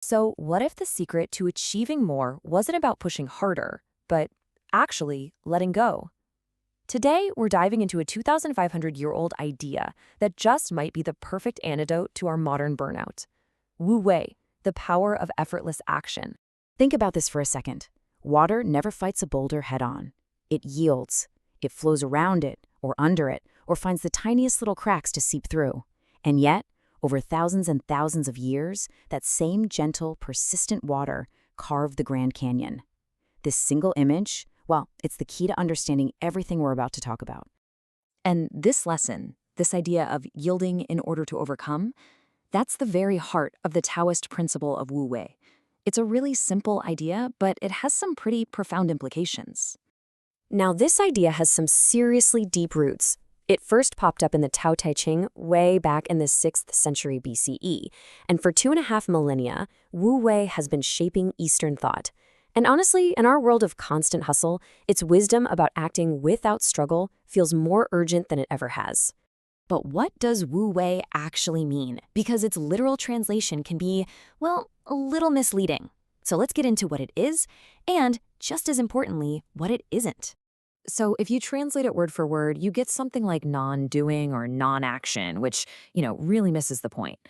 So, what if the secret to achieving more wasn't about pushing harder, but actually letting go? Today, we're diving into a 2,500-year-old idea that just might be the perfect antidote to our modern burnout. Wu Wei, the power of effortless action. Think about this for a second. Water never fights a boulder head-on. It yields. It flows around it, or under it, or finds the tiniest little cracks to seep through. And yet, over thousands and thousands of years, that same gentle, persistent water carved the Grand Canyon. This single image, well, it's the key to understanding everything we're about to talk about. And this lesson, this idea of yielding in order to overcome, that's the very heart of the Taoist principle of Wu Wei. It's a really simple idea, but it has some pretty profound implications. Now, this idea has some seriously deep roots. It first popped up in the Tao Te Ching way back in the 6th century BCE, and for 2.5 millennia, Wu Wei has been shaping Eastern thought. And honestly, in our world of constant hustle, its wisdom about acting without struggle feels more urgent than it ever has. But what does Wu Wei actually mean? Because its literal translation can be, well, a little misleading. So let's get into what it is, and, just as importantly, what it isn't. So if you translate it word for word, you get something like non-doing or non-action, which, really misses the point.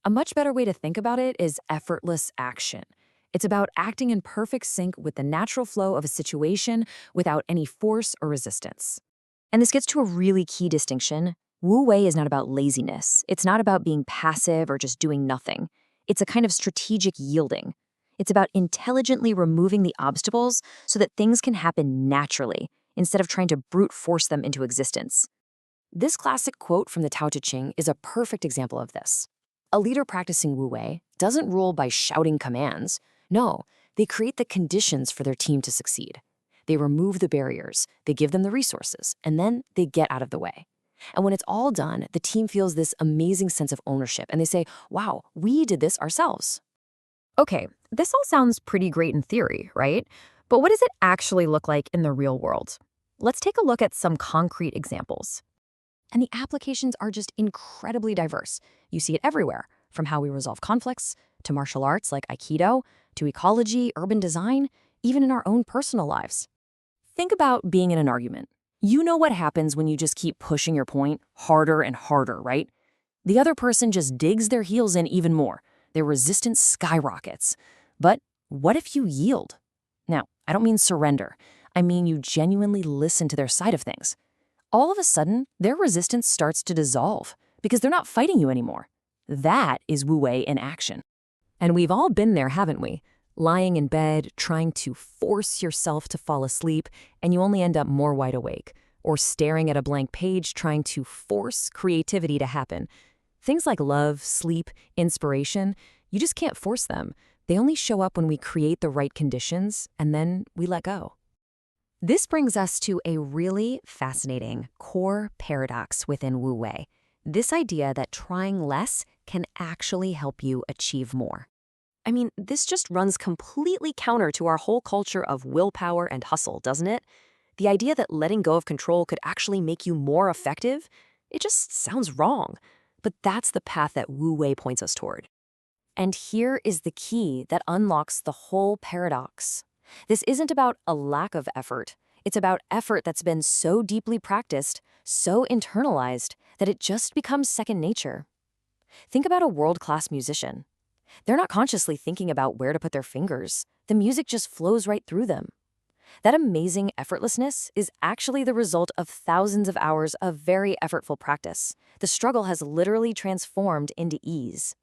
A much better way to think about it is effortless action. It's about acting in perfect sync with the natural flow of a situation without any force or resistance. And this gets to a really key distinction. Wu Wei is not about laziness. It's not about being passive or just doing nothing. It's a kind of strategic yielding. It's about intelligently removing the obstacles so that things can happen naturally, instead of trying to brute force them into existence. This classic quote from the Tao Te Ching is a perfect example of this. A leader practicing Wu Wei doesn't rule by shouting commands. No, they create the conditions for their team to succeed. They remove the barriers, they give them the resources, and then they get out of the way. And when it's all done, the team feels this amazing sense of ownership, and they say, wow, we did this ourselves. Okay, this all sounds pretty great in theory, right? But what does it actually look like in the real world? Let's take a look at some concrete examples. And the applications are just incredibly diverse. You see it everywhere, from how we resolve conflicts, to martial arts like Aikido, to ecology, urban design, even in our own personal lives. Think about being in an argument. You know what happens when you just keep pushing your point harder and harder, right? The other person just digs their heels in even more. Their resistance skyrockets. But what if you yield? Now, I don't mean surrender. I mean you genuinely listen to their side of things. All of a sudden, their resistance starts to dissolve because they're not fighting you anymore. That is Wu Wei in action. And we've all been there, haven't we? Lying in bed, trying to force yourself to fall asleep, and you only end up more wide awake. Or staring at a blank page, trying to force creativity to happen. Things like love, sleep, inspiration, you just can't force them. They only show up when we create the right conditions, and then we let go. This brings us to a really fascinating core paradox within Wu Wei. This idea that trying less can actually help you achieve more. I mean, this just runs completely counter to our whole culture of willpower and hustle, doesn't it? The idea that letting go of control could actually make you more effective, it just sounds wrong. But that's the path that Wu Wei points us toward. And here is the key that unlocks the whole paradox. This isn't about a lack of effort. It's about effort that's been so deeply practiced, so internalized, that it just becomes second nature. Think about a world-class musician. They're not consciously thinking about where to put their fingers. The music just flows right through them. That amazing effortlessness is actually the result of thousands of hours of very effortful practice. The struggle has literally transformed into ease.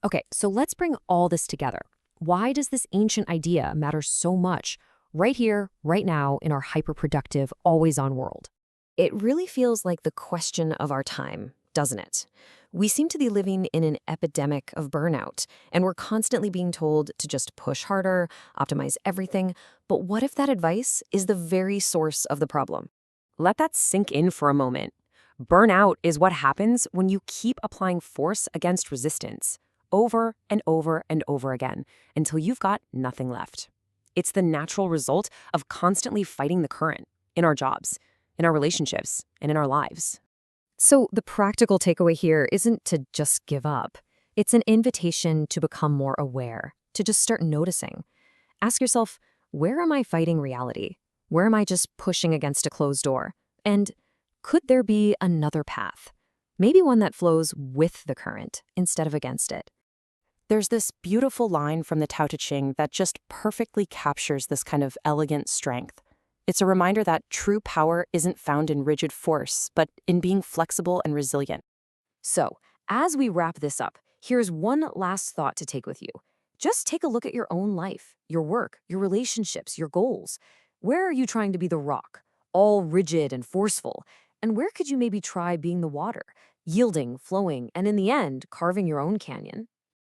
Okay, so let's bring all this together. Why does this ancient idea matter so much right here, right now, in our hyper-productive, always-on world? It really feels like the question of our time, doesn't it? We seem to be living in an epidemic of burnout, and we're constantly being told to just push harder, optimize everything. But what if that advice is the very source of the problem? Let that sink in for a moment. Burnout is what happens when you keep applying force against resistance, over and over and over again, until you've got nothing left. It's the natural result of constantly fighting the current in our jobs, in our relationships, and in our lives. So the practical takeaway here isn't to just give up. It's an invitation to become more aware, to just start noticing. Ask yourself, where am I fighting reality? Where am I just pushing against a closed door? And could there be another path? Maybe one that flows with the current instead of against it. There's this beautiful line from the Tao Te Ching that just perfectly captures this kind of elegant strength. It's a reminder that true power isn't found in rigid force, but in being flexible and resilient. So, as we wrap this up, here's one last thought to take with you. Just take a look at your own life, your work, your relationships, your goals. Where are you trying to be the rock, all rigid and forceful? And where could you maybe try being the water, yielding, flowing, and in the end, carving your own canyon?